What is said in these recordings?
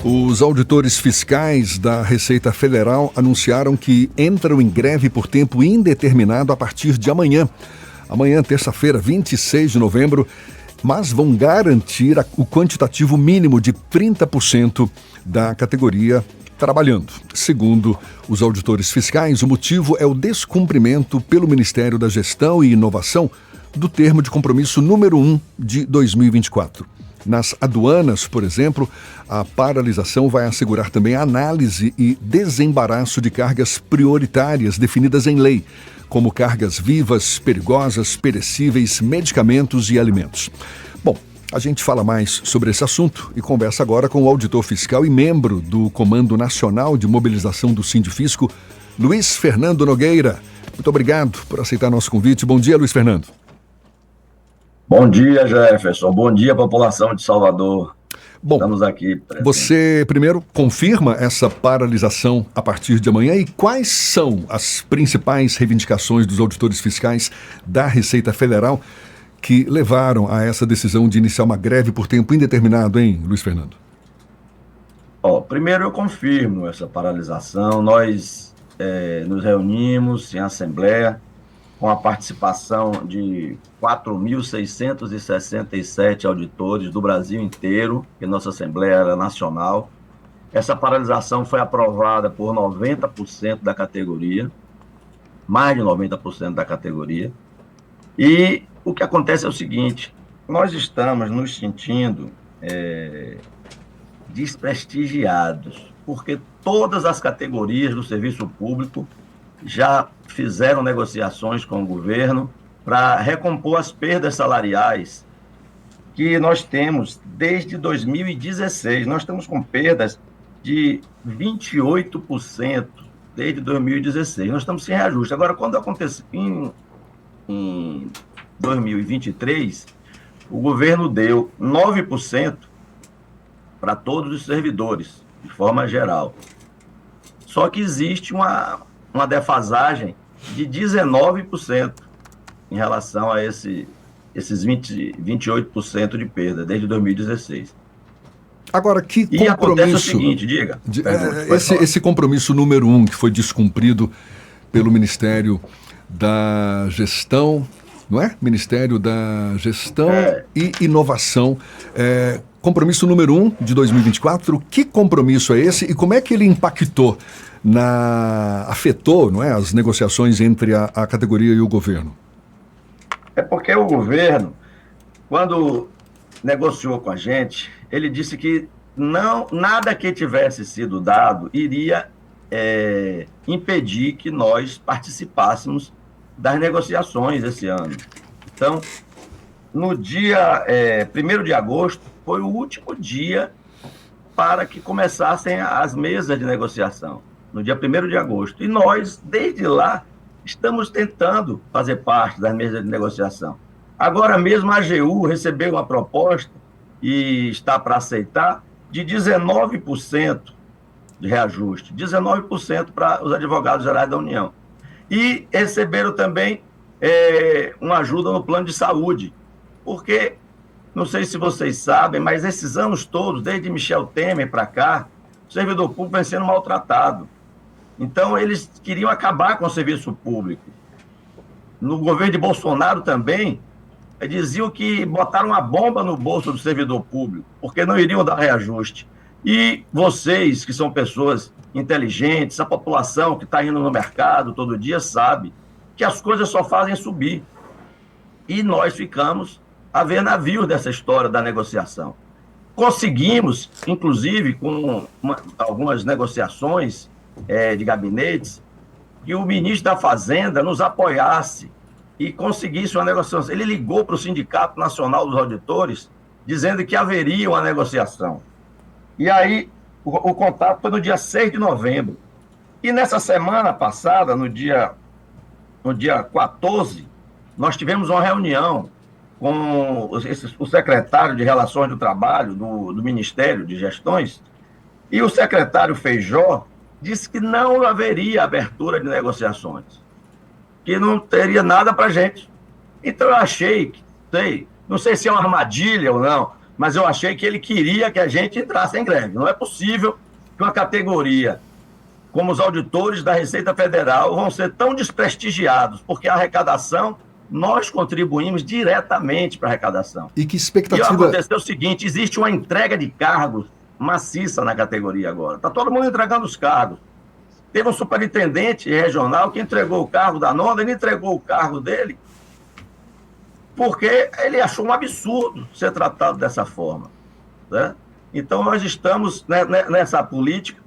Os auditores fiscais da Receita Federal anunciaram que entram em greve por tempo indeterminado a partir de amanhã. Amanhã, terça-feira, 26 de novembro, mas vão garantir o quantitativo mínimo de 30% da categoria trabalhando. Segundo os auditores fiscais, o motivo é o descumprimento pelo Ministério da Gestão e Inovação do termo de compromisso número 1 de 2024. Nas aduanas, por exemplo, a paralisação vai assegurar também a análise e desembaraço de cargas prioritárias definidas em lei, como cargas vivas, perigosas, perecíveis, medicamentos e alimentos. Bom, a gente fala mais sobre esse assunto e conversa agora com o auditor fiscal e membro do Comando Nacional de Mobilização do Sindifisco, Luiz Fernando Nogueira. Muito obrigado por aceitar nosso convite. Bom dia, Luiz Fernando. Bom dia, Jefferson. Bom dia, população de Salvador. Bom, estamos aqui presentes. Você primeiro confirma essa paralisação a partir de amanhã e quais são as principais reivindicações dos auditores fiscais da Receita Federal que levaram a essa decisão de iniciar uma greve por tempo indeterminado, hein, Luiz Fernando? Primeiro eu confirmo essa paralisação. Nós nos reunimos em assembleia com a participação de 4.667 auditores do Brasil inteiro, que nossa Assembleia era nacional. Essa paralisação foi aprovada por 90% da categoria, mais de 90% da categoria. E o que acontece é o seguinte: nós estamos nos sentindo desprestigiados, porque todas as categorias do serviço público já fizeram negociações com o governo para recompor as perdas salariais que nós temos desde 2016. Nós estamos com perdas de 28% desde 2016. Nós estamos sem reajuste. Agora, quando aconteceu em 2023, o governo deu 9% para todos os servidores, de forma geral. Só que existe uma defasagem de 19% em relação a esses 28% de perda desde 2016. Agora, que compromisso... E acontece o seguinte, diga. Esse compromisso número 1 que foi descumprido pelo Ministério da Gestão, não é? Ministério da Gestão e Inovação. Compromisso número 1 de 2024, que compromisso é esse e como é que ele impactou, afetou, não é, as negociações entre a categoria e o governo? É porque o governo, quando negociou com a gente, ele disse que nada que tivesse sido dado iria impedir que nós participássemos das negociações esse ano. Então, no dia 1º de agosto, foi o último dia para que começassem as mesas de negociação, no dia 1º de agosto. E nós, desde lá, estamos tentando fazer parte das mesas de negociação. Agora mesmo a AGU recebeu uma proposta e está para aceitar de 19% de reajuste, 19% para os advogados gerais da União. E receberam também uma ajuda no plano de saúde, porque, não sei se vocês sabem, mas esses anos todos, desde Michel Temer para cá, o servidor público vem sendo maltratado. Então, eles queriam acabar com o serviço público. No governo de Bolsonaro também, diziam que botaram uma bomba no bolso do servidor público, porque não iriam dar reajuste. E vocês, que são pessoas inteligentes, a população que está indo no mercado todo dia, sabe que as coisas só fazem subir. E nós ficamos a ver navios dessa história da negociação. Conseguimos, inclusive, com algumas negociações de gabinetes, que o ministro da Fazenda nos apoiasse e conseguisse uma negociação. Ele ligou para o Sindicato Nacional dos Auditores, dizendo que haveria uma negociação. E aí, o contato foi no dia 6 de novembro. E nessa semana passada, no dia 14, nós tivemos uma reunião com o secretário de Relações do Trabalho do Ministério de Gestões, e o secretário Feijó disse que não haveria abertura de negociações, que não teria nada para a gente. Então eu achei, não sei se é uma armadilha ou não, mas eu achei que ele queria que a gente entrasse em greve. Não é possível que uma categoria como os auditores da Receita Federal vão ser tão desprestigiados, porque a arrecadação, nós contribuímos diretamente para a arrecadação. E que E expectativa... aconteceu o seguinte, existe uma entrega de cargos maciça na categoria agora. Está todo mundo entregando os cargos. Teve um superintendente regional que entregou o cargo da nona, ele entregou o cargo dele porque ele achou um absurdo ser tratado dessa forma, né? Então, nós estamos nessa política.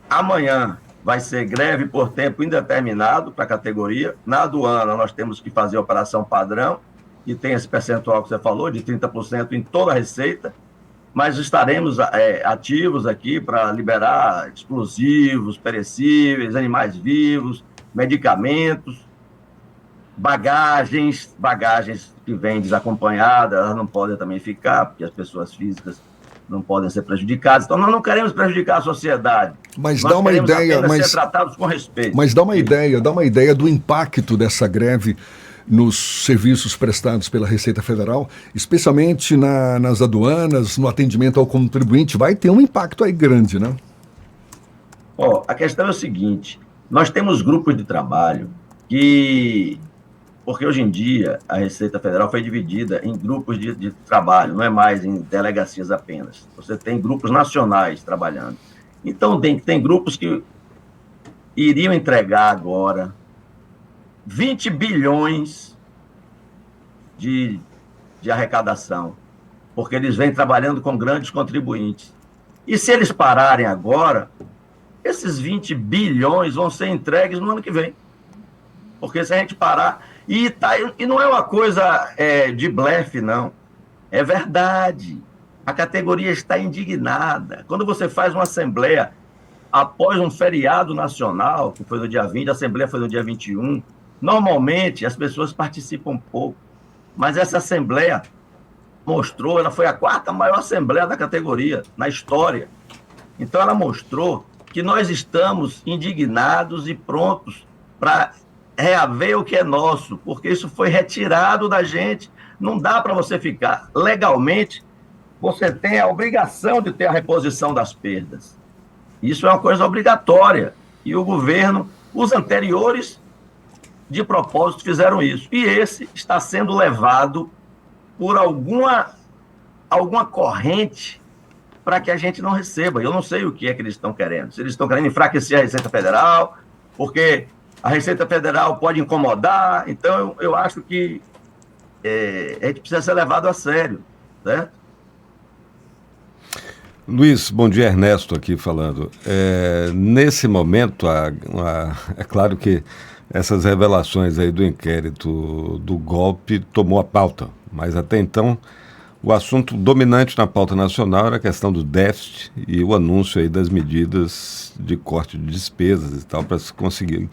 Amanhã vai ser greve por tempo indeterminado para a categoria. Na aduana, nós temos que fazer a operação padrão, que tem esse percentual que você falou, de 30% em toda a receita, mas estaremos ativos aqui para liberar explosivos, perecíveis, animais vivos, medicamentos, bagagens que vêm desacompanhadas, elas não podem também ficar, porque as pessoas físicas não podem ser prejudicadas. Então, nós não queremos prejudicar a sociedade. Mas nós dá uma ideia, ser tratados com respeito. Mas dá uma ideia do impacto dessa greve nos serviços prestados pela Receita Federal, especialmente nas aduanas, no atendimento ao contribuinte. Vai ter um impacto aí grande, né? A questão é o seguinte, nós temos grupos de trabalho porque hoje em dia a Receita Federal foi dividida em grupos de trabalho, não é mais em delegacias apenas. Você tem grupos nacionais trabalhando. Então, tem grupos que iriam entregar agora 20 bilhões de arrecadação, porque eles vêm trabalhando com grandes contribuintes. E se eles pararem agora, esses 20 bilhões vão ser entregues no ano que vem. Porque se a gente parar... E não é uma coisa de blefe, não. É verdade. A categoria está indignada. Quando você faz uma assembleia após um feriado nacional, que foi no dia 20, a assembleia foi no dia 21, normalmente as pessoas participam pouco. Mas essa assembleia mostrou, ela foi a 4ª maior assembleia da categoria, na história. Então ela mostrou que nós estamos indignados e prontos para reaver o que é nosso, porque isso foi retirado da gente. Não dá para você ficar. Legalmente, você tem a obrigação de ter a reposição das perdas. Isso é uma coisa obrigatória. E o governo, os anteriores, de propósito, fizeram isso. E esse está sendo levado por alguma corrente para que a gente não receba. Eu não sei o que é que eles estão querendo. Se eles estão querendo enfraquecer a Receita Federal, porque a Receita Federal pode incomodar. Então, eu acho que a gente precisa ser levado a sério, certo? Luiz, bom dia, Ernesto aqui falando. Nesse momento, é claro que essas revelações aí do inquérito do golpe tomou a pauta, mas até então o assunto dominante na pauta nacional era a questão do déficit e o anúncio aí das medidas de corte de despesas e tal para se conseguir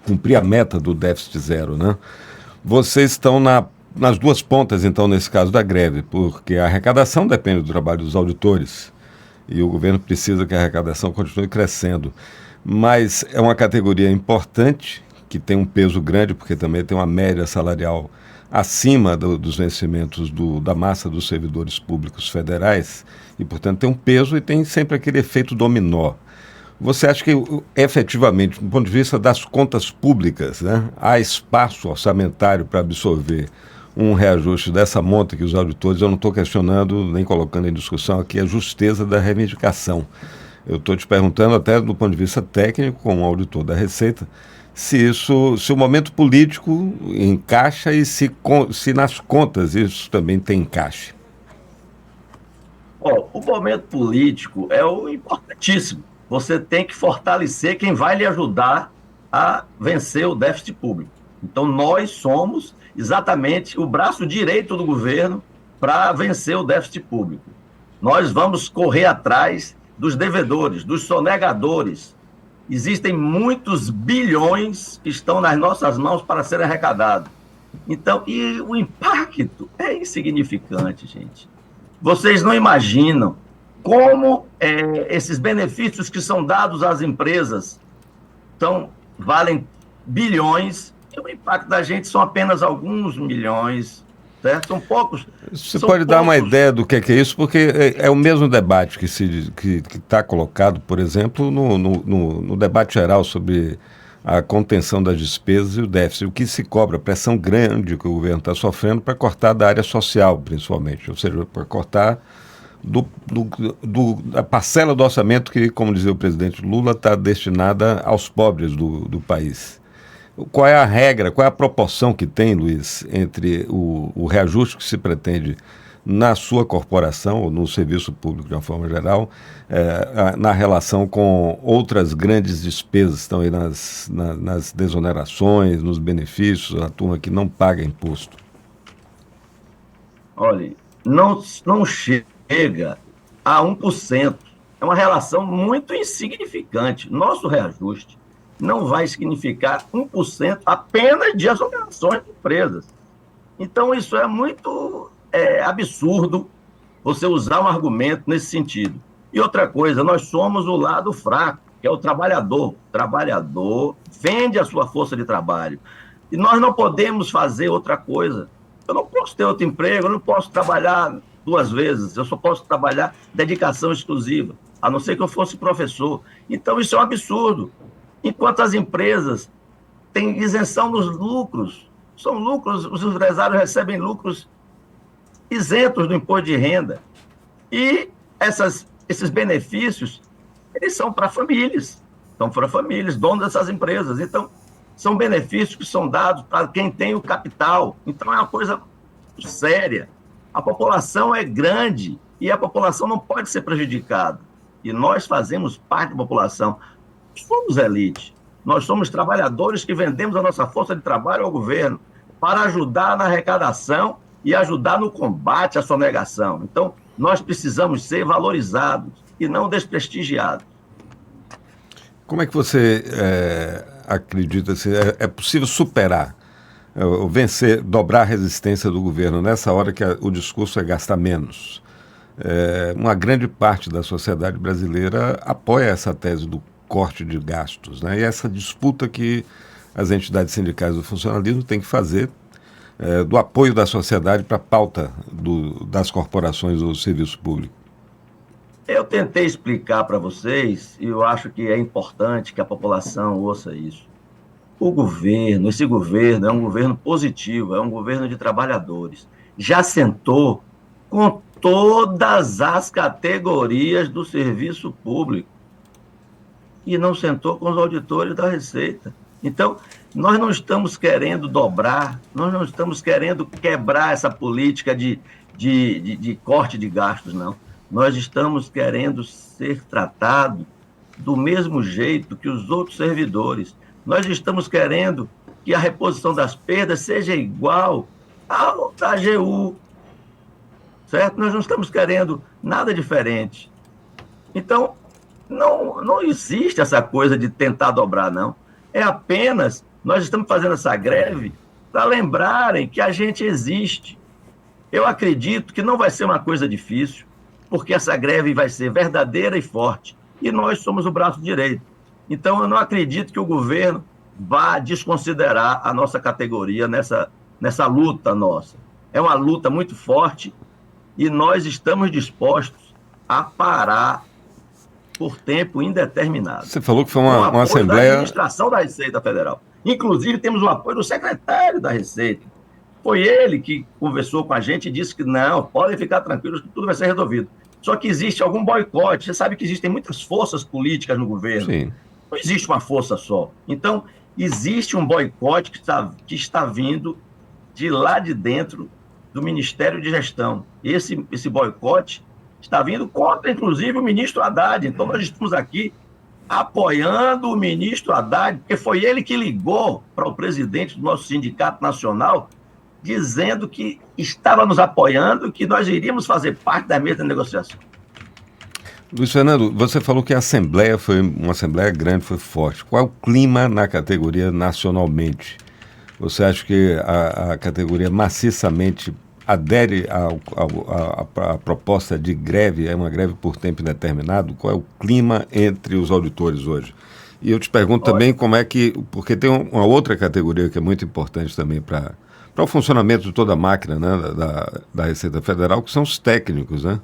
cumprir a meta do déficit zero, né? Vocês estão nas duas pontas, então, nesse caso da greve, porque a arrecadação depende do trabalho dos auditores e o governo precisa que a arrecadação continue crescendo. Mas é uma categoria importante, que tem um peso grande, porque também tem uma média salarial acima dos vencimentos da massa dos servidores públicos federais e, portanto, tem um peso e tem sempre aquele efeito dominó. Você acha que, efetivamente, do ponto de vista das contas públicas, né, há espaço orçamentário para absorver um reajuste dessa monta que os auditores, eu não estou questionando nem colocando em discussão aqui a justeza da reivindicação. Eu estou te perguntando até do ponto de vista técnico, como auditor da Receita, se o momento político encaixa e se nas contas isso também tem encaixe. O momento político é o importantíssimo. Você tem que fortalecer quem vai lhe ajudar a vencer o déficit público. Então, nós somos exatamente o braço direito do governo para vencer o déficit público. Nós vamos correr atrás dos devedores, dos sonegadores. Existem muitos bilhões que estão nas nossas mãos para serem arrecadados. Então, e o impacto é insignificante, gente. Vocês não imaginam como esses benefícios que são dados às empresas valem bilhões, e o impacto da gente são apenas alguns milhões, certo? São poucos. Você São pode dar uma poucos. ideia do que é isso, porque é o mesmo debate que está colocado, por exemplo, no debate geral sobre a contenção das despesas e o déficit. O que se cobra, a pressão grande que o governo está sofrendo para cortar da área social, principalmente, ou seja, para cortar da parcela do orçamento que, como dizia o presidente Lula, está destinada aos pobres do país. Qual é a regra, qual é a proporção que tem, Luiz, entre o reajuste que se pretende na sua corporação ou no serviço público de uma forma geral, na relação com outras grandes despesas que estão aí nas desonerações, nos benefícios, a turma que não paga imposto? Olha, não chega a 1%. É uma relação muito insignificante. Nosso reajuste não vai significar 1% apenas de exonerações de empresas. Então, isso é muito absurdo você usar um argumento nesse sentido. E outra coisa, nós somos o lado fraco, que é o trabalhador. O trabalhador vende a sua força de trabalho. E nós não podemos fazer outra coisa. Eu não posso ter outro emprego, eu não posso trabalhar 2 vezes, eu só posso trabalhar dedicação exclusiva, a não ser que eu fosse professor. Então, isso é um absurdo. Enquanto as empresas têm isenção nos lucros, são lucros, os empresários recebem lucros isentos do imposto de renda. E esses benefícios, eles são para famílias, donos dessas empresas. Então, são benefícios que são dados para quem tem o capital. Então, é uma coisa séria. A população é grande e a população não pode ser prejudicada. E nós fazemos parte da população. Somos elite. Nós somos trabalhadores que vendemos a nossa força de trabalho ao governo para ajudar na arrecadação e ajudar no combate à sonegação. Então, nós precisamos ser valorizados e não desprestigiados. Como é que você acredita que é possível superar, vencer, dobrar a resistência do governo nessa hora que o discurso é gastar menos? Uma grande parte da sociedade brasileira apoia essa tese do corte de gastos, né? E essa disputa que as entidades sindicais do funcionalismo têm que fazer do apoio da sociedade para a pauta das corporações do serviço público. Eu tentei explicar para vocês, e eu acho que é importante que a população ouça isso. Esse governo é um governo positivo, é um governo de trabalhadores. Já sentou com todas as categorias do serviço público e não sentou com os auditores da Receita. Então, nós não estamos querendo dobrar, nós não estamos querendo quebrar essa política de corte de gastos, não. Nós estamos querendo ser tratados do mesmo jeito que os outros servidores. Nós estamos querendo que a reposição das perdas seja igual ao da AGU, certo? Nós não estamos querendo nada diferente. Então, não existe essa coisa de tentar dobrar, não. É apenas, nós estamos fazendo essa greve para lembrarem que a gente existe. Eu acredito que não vai ser uma coisa difícil, porque essa greve vai ser verdadeira e forte. E nós somos o braço direito. Então, eu não acredito que o governo vá desconsiderar a nossa categoria nessa luta nossa. É uma luta muito forte e nós estamos dispostos a parar por tempo indeterminado. Você falou que foi uma assembleia... da administração da Receita Federal. Inclusive, temos o apoio do secretário da Receita. Foi ele que conversou com a gente e disse que não, podem ficar tranquilos que tudo vai ser resolvido. Só que existe algum boicote. Você sabe que existem muitas forças políticas no governo. Sim. Não existe uma força só. Então, existe um boicote que está vindo de lá de dentro do Ministério de Gestão. Esse boicote está vindo contra, inclusive, o ministro Haddad. Então, nós estamos aqui apoiando o ministro Haddad, porque foi ele que ligou para o presidente do nosso sindicato nacional, dizendo que estava nos apoiando, que nós iríamos fazer parte da mesa de negociação. Luiz Fernando, você falou que a Assembleia foi uma Assembleia grande, foi forte. Qual é o clima na categoria nacionalmente? Você acha que a categoria maciçamente adere à proposta de greve, é uma greve por tempo indeterminado? Qual é o clima entre os auditores hoje? E eu te pergunto também como é que... Porque tem uma outra categoria que é muito importante também para para o funcionamento de toda a máquina, né, da Receita Federal, que são os técnicos, né?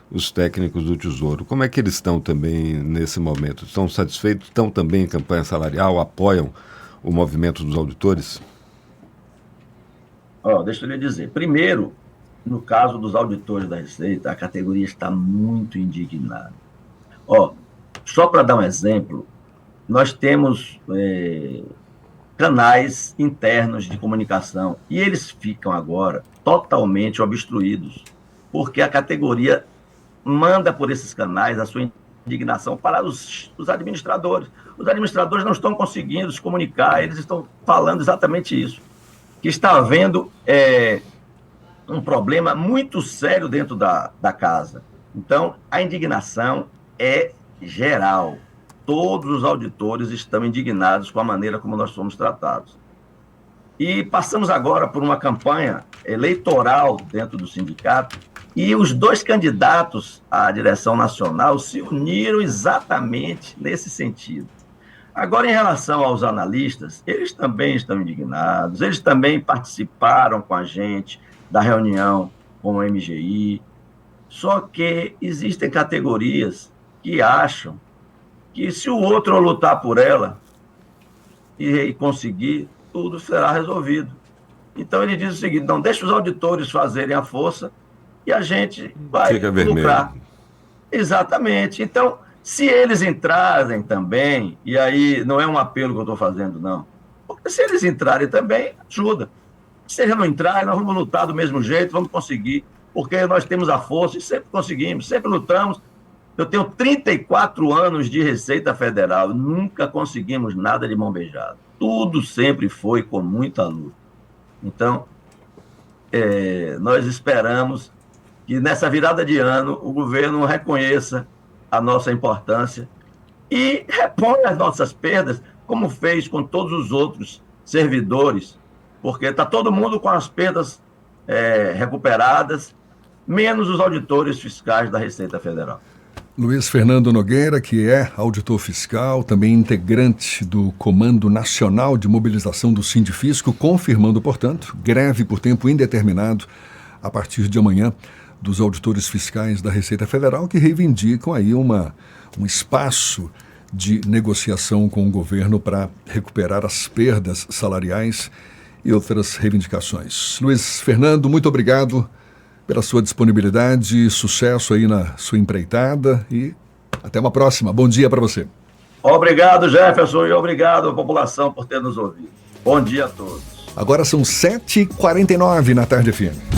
Os técnicos do Tesouro. Como é que eles estão também nesse momento? Estão satisfeitos? Estão também em campanha salarial? Apoiam o movimento dos auditores? Deixa eu lhe dizer. Primeiro, no caso dos auditores da Receita, a categoria está muito indignada. Só para dar um exemplo, nós temos canais internos de comunicação e eles ficam agora totalmente obstruídos, porque a categoria manda por esses canais a sua indignação para os administradores. Os administradores não estão conseguindo se comunicar, eles estão falando exatamente isso, que está havendo um problema muito sério dentro da casa. Então, a indignação é geral. Todos os auditores estão indignados com a maneira como nós somos tratados. E passamos agora por uma campanha eleitoral dentro do sindicato, e os dois candidatos à direção nacional se uniram exatamente nesse sentido. Agora, em relação aos analistas, eles também estão indignados, eles também participaram com a gente da reunião com o MGI, só que existem categorias que acham que se o outro lutar por ela e conseguir, tudo será resolvido. Então ele diz o seguinte: não, deixa os auditores fazerem a força e a gente vai lucrar. Exatamente. Então, se eles entrarem também, e aí não é um apelo que eu estou fazendo, não, porque se eles entrarem também, ajuda. Se eles não entrarem, nós vamos lutar do mesmo jeito, vamos conseguir, porque nós temos a força e sempre conseguimos, sempre lutamos. Eu tenho 34 anos de Receita Federal, nunca conseguimos nada de mão beijada. Tudo sempre foi com muita luta. Então, nós esperamos que nessa virada de ano o governo reconheça a nossa importância e reponha as nossas perdas, como fez com todos os outros servidores, porque está todo mundo com as perdas recuperadas, menos os auditores fiscais da Receita Federal. Luiz Fernando Nogueira, que é auditor fiscal, também integrante do Comando Nacional de Mobilização do Sindifisco, confirmando, portanto, greve por tempo indeterminado a partir de amanhã dos auditores fiscais da Receita Federal, que reivindicam aí um espaço de negociação com o governo para recuperar as perdas salariais e outras reivindicações. Luiz Fernando, muito obrigado pela sua disponibilidade, sucesso aí na sua empreitada e até uma próxima. Bom dia para você. Obrigado, Jefferson, e obrigado à população por ter nos ouvido. Bom dia a todos. Agora são 7h49 na Tarde FM.